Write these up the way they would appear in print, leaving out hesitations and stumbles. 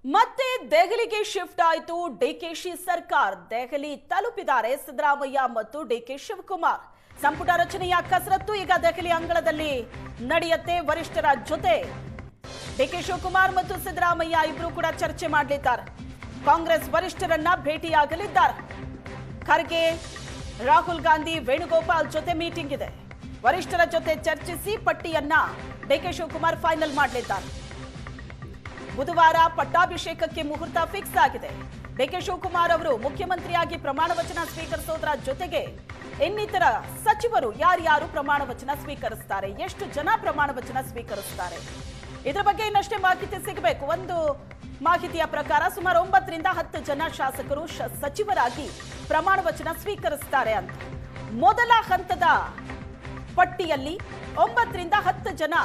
ಮತ್ತೆ ದೆಹಲಿಗೆ ಶಿಫ್ಟ್ ಆಯಿತು ಡಿಕೆಶಿ ಸರ್ಕಾರ. ದೆಹಲಿ ತಲುಪಿದ್ದಾರೆ ಸಿದ್ದರಾಮಯ್ಯ ಮತ್ತು ಡಿಕೆ ಶಿವಕುಮಾರ್. ಸಂಪುಟ ರಚನೆಯ ಕಸರತ್ತು ಈಗ ದೆಹಲಿ ಅಂಗಳದಲ್ಲಿ ನಡೆಯುತ್ತೆ. ವರಿಷ್ಠರ ಜೊತೆ ಡಿಕೆ ಶಿವಕುಮಾರ್ ಮತ್ತು ಸಿದ್ದರಾಮಯ್ಯ ಇಬ್ರು ಕೂಡ ಚರ್ಚೆ ಮಾಡಲಿದ್ದಾರೆ. ಕಾಂಗ್ರೆಸ್ ವರಿಷ್ಠರನ್ನ ಭೇಟಿಯಾಗಲಿದ್ದಾರೆ. ಖರ್ಗೆ, ರಾಹುಲ್ ಗಾಂಧಿ, ವೇಣುಗೋಪಾಲ್ ಜೊತೆ ಮೀಟಿಂಗ್ ಇದೆ. ವರಿಷ್ಠರ ಜೊತೆ ಚರ್ಚಿಸಿ ಪಟ್ಟಿಯನ್ನ ಡಿಕೆ ಶಿವಕುಮಾರ್ ಫೈನಲ್ ಮಾಡಲಿದ್ದಾರೆ. ಬುಧವಾರ ಪಟ್ಟಾಭಿಷೇಕಕ್ಕೆ ಮುಹೂರ್ತ ಫಿಕ್ಸ್ ಆಗಿದೆ. ಡಿಕೆ ಶಿವಕುಮಾರ್ ಅವರು ಮುಖ್ಯಮಂತ್ರಿಯಾಗಿ ಪ್ರಮಾಣ ವಚನ ಸ್ವೀಕರಿಸೋದರ ಜೊತೆಗೆ ಇನ್ನಿತರ ಸಚಿವರು ಯಾರ್ಯಾರು ಪ್ರಮಾಣ ವಚನ ಸ್ವೀಕರಿಸ್ತಾರೆ, ಎಷ್ಟು ಜನ ಪ್ರಮಾಣ ವಚನ ಸ್ವೀಕರಿಸ್ತಾರೆ, ಇದರ ಬಗ್ಗೆ ಇನ್ನಷ್ಟೇ ಮಾಹಿತಿ ಸಿಗಬೇಕು. ಒಂದು ಮಾಹಿತಿಯ ಪ್ರಕಾರ ಸುಮಾರು 9 ರಿಂದ 10 ಜನ ಶಾಸಕರು ಸಚಿವರಾಗಿ ಪ್ರಮಾಣ ವಚನ ಸ್ವೀಕರಿಸ್ತಾರೆ ಅಂತ. ಮೊದಲ ಹಂತದ ಪಟ್ಟಿಯಲ್ಲಿ 9 ರಿಂದ 10 ಜನ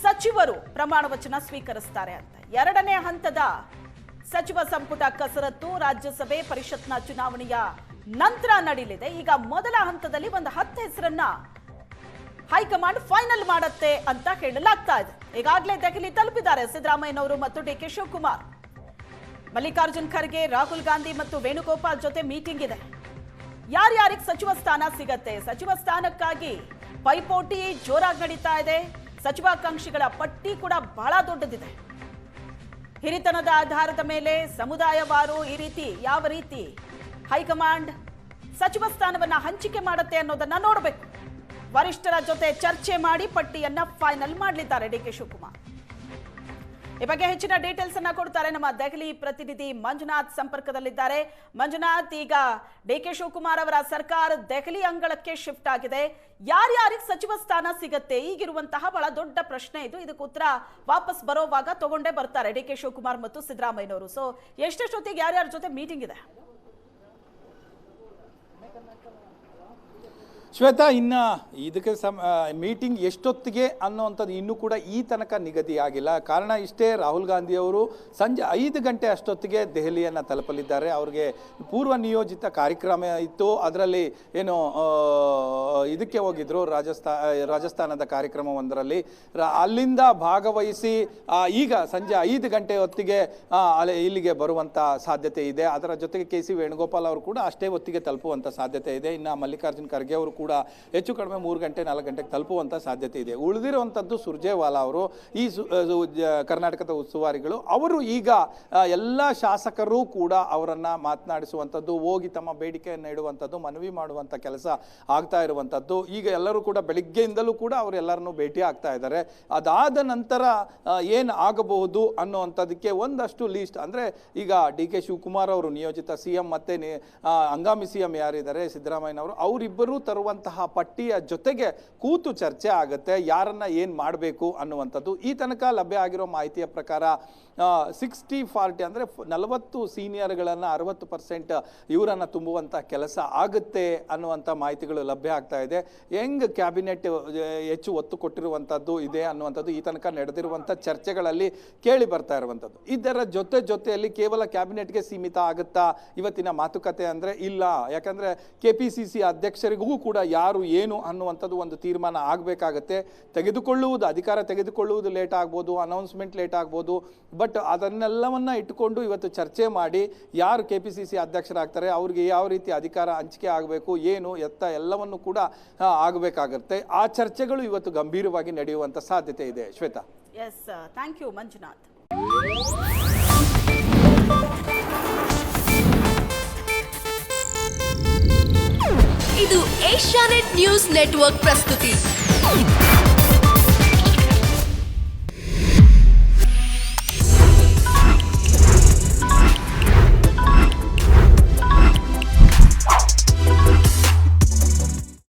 ಸಚಿವರು ಪ್ರಮಾಣ ವಚನ ಸ್ವೀಕರಿಸ್ತಾರೆ ಅಂತ. ಎರಡನೇ ಹಂತದ ಸಚಿವ ಸಂಪುಟ ಕಸರತ್ತು ರಾಜ್ಯಸಭೆ ಪರಿಷತ್ನ ಚುನಾವಣೆಯ ನಂತರ ನಡೆಯಲಿದೆ. ಈಗ ಮೊದಲ ಹಂತದಲ್ಲಿ ಒಂದು 10 ಹೆಸರನ್ನ ಹೈಕಮಾಂಡ್ ಫೈನಲ್ ಮಾಡುತ್ತೆ ಅಂತ ಹೇಳಲಾಗ್ತಾ ಇದೆ. ಈಗಾಗಲೇ ದೆಹಲಿ ತಲುಪಿದ್ದಾರೆ ಸಿದ್ದರಾಮಯ್ಯನವರು ಮತ್ತು ಡಿಕೆ ಶಿವಕುಮಾರ್. ಮಲ್ಲಿಕಾರ್ಜುನ್ ಖರ್ಗೆ, ರಾಹುಲ್ ಗಾಂಧಿ ಮತ್ತು ವೇಣುಗೋಪಾಲ್ ಜೊತೆ ಮೀಟಿಂಗ್ ಇದೆ. ಯಾರ್ಯಾರಿಗೆ ಸಚಿವ ಸ್ಥಾನ ಸಿಗತ್ತೆ, ಸಚಿವ ಸ್ಥಾನಕ್ಕಾಗಿ ಪೈಪೋಟಿ ಜೋರಾಗಿ ನಡೀತಾ ಇದೆ. ಸಚಿವಾಕಾಂಕ್ಷಿಗಳ ಪಟ್ಟಿ ಕೂಡ ಬಹಳ ದೊಡ್ಡದಿದೆ. ಹಿರಿತನದ ಆಧಾರದ ಮೇಲೆ ಸಮುದಾಯವಾರು ಈ ರೀತಿ ಯಾವ ರೀತಿ ಹೈಕಮಾಂಡ್ ಸಚಿವ ಸ್ಥಾನವನ್ನ ಹಂಚಿಕೆ ಮಾಡುತ್ತೆ ಅನ್ನೋದನ್ನ ನೋಡಬೇಕು. ವರಿಷ್ಠರ ಜೊತೆ ಚರ್ಚೆ ಮಾಡಿ ಪಟ್ಟಿಯನ್ನ ಫೈನಲ್ ಮಾಡಲಿದ್ದಾರೆ ಡಿಕೆ ಶಿವಕುಮಾರ್. ಈ ಬಗ್ಗೆ ಹೆಚ್ಚಿನ ಡೀಟೇಲ್ಸ್ ಅನ್ನ ಕೊಡ್ತಾರೆ ನಮ್ಮ ದೆಹಲಿ ಪ್ರತಿನಿಧಿ ಮಂಜುನಾಥ್ ಸಂಪರ್ಕದಲ್ಲಿದ್ದಾರೆ. ಮಂಜುನಾಥ್, ಈಗ ಡಿಕೆ ಶಿವಕುಮಾರ್ ಅವರ ಸರ್ಕಾರ ದೆಹಲಿ ಅಂಗಳಕ್ಕೆ ಶಿಫ್ಟ್ ಆಗಿದೆ. ಯಾರ್ಯಾರಿಗೆ ಸಚಿವ ಸ್ಥಾನ ಸಿಗತ್ತೆ ಈಗಿರುವಂತಹ ಬಹಳ ದೊಡ್ಡ ಪ್ರಶ್ನೆ ಇದು. ಇದಕ್ಕೆ ಉತ್ತರ ವಾಪಸ್ ಬರೋವಾಗ ತಗೊಂಡೇ ಬರ್ತಾರೆ ಡಿಕೆ ಶಿವಕುಮಾರ್ ಮತ್ತು ಸಿದ್ದರಾಮಯ್ಯನವರು. ಸೊ ಎಷ್ಟೆಷ್ಟೊತ್ತಿಗೆ ಯಾರ್ಯಾರ ಜೊತೆ ಮೀಟಿಂಗ್ ಇದೆ? ಶ್ವೇತಾ, ಇನ್ನು ಇದಕ್ಕೆ ಮೀಟಿಂಗ್ ಎಷ್ಟೊತ್ತಿಗೆ ಅನ್ನೋವಂಥದ್ದು ಇನ್ನೂ ಕೂಡ ಈ ತನಕ ನಿಗದಿ ಆಗಿಲ್ಲ. ಕಾರಣ ಇಷ್ಟೇ, ರಾಹುಲ್ ಗಾಂಧಿಯವರು ಸಂಜೆ 5 ಗಂಟೆ ಅಷ್ಟೊತ್ತಿಗೆ ದೆಹಲಿಯನ್ನು ತಲುಪಲಿದ್ದಾರೆ. ಅವ್ರಿಗೆ ಪೂರ್ವ ನಿಯೋಜಿತ ಕಾರ್ಯಕ್ರಮ ಇತ್ತು. ಅದರಲ್ಲಿ ಏನು ಇದಕ್ಕೆ ಹೋಗಿದ್ರು, ರಾಜಸ್ಥಾನದ ಕಾರ್ಯಕ್ರಮವೊಂದರಲ್ಲಿ ಅಲ್ಲಿಂದ ಭಾಗವಹಿಸಿ ಈಗ ಸಂಜೆ 5 ಗಂಟೆ ಹೊತ್ತಿಗೆ ಇಲ್ಲಿಗೆ ಬರುವಂಥ ಸಾಧ್ಯತೆ ಇದೆ. ಅದರ ಜೊತೆಗೆ ಕೆ ಸಿ ವೇಣುಗೋಪಾಲ್ ಅವರು ಕೂಡ ಅಷ್ಟೇ ಹೊತ್ತಿಗೆ ತಲುಪುವಂಥ ಸಾಧ್ಯತೆ ಇದೆ. ಇನ್ನು ಮಲ್ಲಿಕಾರ್ಜುನ್ ಖರ್ಗೆ ಅವರು ಕೂಡ ಹೆಚ್ಚು ಕಡಿಮೆ 3 ಗಂಟೆ 4 ಗಂಟೆಗೆ ತಲುಪುವಂಥ ಸಾಧ್ಯತೆ ಇದೆ. ಉಳಿದಿರುವಂಥದ್ದು ಸುರ್ಜೇವಾಲಾ ಅವರು, ಈ ಕರ್ನಾಟಕದ ಉಸ್ತುವಾರಿಗಳು. ಅವರು ಈಗ ಎಲ್ಲ ಶಾಸಕರು ಕೂಡ ಅವರನ್ನು ಮಾತನಾಡಿಸುವಂಥದ್ದು, ಹೋಗಿ ತಮ್ಮ ಬೇಡಿಕೆಯನ್ನು ಇಡುವಂಥದ್ದು, ಮನವಿ ಮಾಡುವಂಥ ಕೆಲಸ ಆಗ್ತಾ ಇರುವಂಥದ್ದು. ಈಗ ಎಲ್ಲರೂ ಕೂಡ ಬೆಳಿಗ್ಗೆಯಿಂದಲೂ ಕೂಡ ಅವರೆಲ್ಲರನ್ನೂ ಭೇಟಿ ಆಗ್ತಾ ಇದ್ದಾರೆ. ಅದಾದ ನಂತರ ಏನು ಆಗಬಹುದು ಅನ್ನುವಂಥದ್ದಕ್ಕೆ ಒಂದಷ್ಟು ಲೀಸ್ಟ್, ಅಂದರೆ ಈಗ ಡಿ ಕೆ ಶಿವಕುಮಾರ್ ಅವರು ನಿಯೋಜಿತ CM ಮತ್ತು ಹಂಗಾಮಿ CM ಯಾರಿದ್ದಾರೆ ಸಿದ್ದರಾಮಯ್ಯನವರು, ಅವರಿಬ್ಬರೂ ತರುವಂತಹ ಪಟ್ಟಿಯ ಜೊತೆಗೆ ಕೂತು ಚರ್ಚೆ ಆಗುತ್ತೆ. ಯಾರನ್ನ ಏನು ಮಾಡಬೇಕು ಅನ್ನುವಂಥದ್ದು. ಈ ತನಕ ಲಭ್ಯ ಆಗಿರೋ ಮಾಹಿತಿಯ ಪ್ರಕಾರ 60-40 ಅಂದರೆ 40 ಸೀನಿಯರ್ಗಳನ್ನು 60% ಇವರನ್ನು ತುಂಬುವಂಥ ಕೆಲಸ ಆಗುತ್ತೆ ಅನ್ನುವಂಥ ಮಾಹಿತಿಗಳು ಲಭ್ಯ ಆಗ್ತಾ ಇದೆ. ಹೆಂಗ್ ಕ್ಯಾಬಿನೆಟ್ ಹೆಚ್ಚು ಒತ್ತು ಕೊಟ್ಟಿರುವಂಥದ್ದು ಇದೆ ಅನ್ನುವಂಥದ್ದು ಈ ತನಕ ನಡೆದಿರುವಂಥ ಚರ್ಚೆಗಳಲ್ಲಿ ಕೇಳಿ ಬರ್ತಾ ಇರುವಂಥದ್ದು. ಇದರ ಜೊತೆಯಲ್ಲಿ ಕೇವಲ ಕ್ಯಾಬಿನೆಟ್ಗೆ ಸೀಮಿತ ಆಗುತ್ತಾ ಇವತ್ತಿನ ಮಾತುಕತೆ ಅಂದರೆ ಇಲ್ಲ. ಯಾಕಂದರೆ KPCC ಅಧ್ಯಕ್ಷರಿಗೂ ಕೂಡ ಯಾರು ಏನು ಅನ್ನುವಂಥದ್ದು ಒಂದು ತೀರ್ಮಾನ ಆಗಬೇಕಾಗತ್ತೆ. ಅಧಿಕಾರ ತೆಗೆದುಕೊಳ್ಳುವುದು ಲೇಟ್ ಆಗ್ಬೋದು, ಅನೌನ್ಸ್ಮೆಂಟ್ ಲೇಟ್ ಆಗ್ಬೋದು. ಬಟ್ ಅದನ್ನೆಲ್ಲವನ್ನ ಇಟ್ಟುಕೊಂಡು ಇವತ್ತು ಚರ್ಚೆ ಮಾಡಿ ಯಾರು KPCC ಅಧ್ಯಕ್ಷರಾಗ್ತಾರೆ, ಅವ್ರಿಗೆ ಯಾವ ರೀತಿ ಅಧಿಕಾರ ಹಂಚಿಕೆ ಆಗಬೇಕು, ಏನು ಎತ್ತ ಎಲ್ಲವನ್ನು ಕೂಡ ಆಗಬೇಕಾಗುತ್ತೆ. ಆ ಚರ್ಚೆಗಳು ಇವತ್ತು ಗಂಭೀರವಾಗಿ ನಡೆಯುವಂಥ ಸಾಧ್ಯತೆ ಇದೆ. Shweta. Yes, thank you Manjunath. ಇದು ಏಷ್ಯಾನೆಟ್ ನ್ಯೂಸ್ ನೆಟ್ವರ್ಕ್ ಪ್ರಸ್ತುತಿ.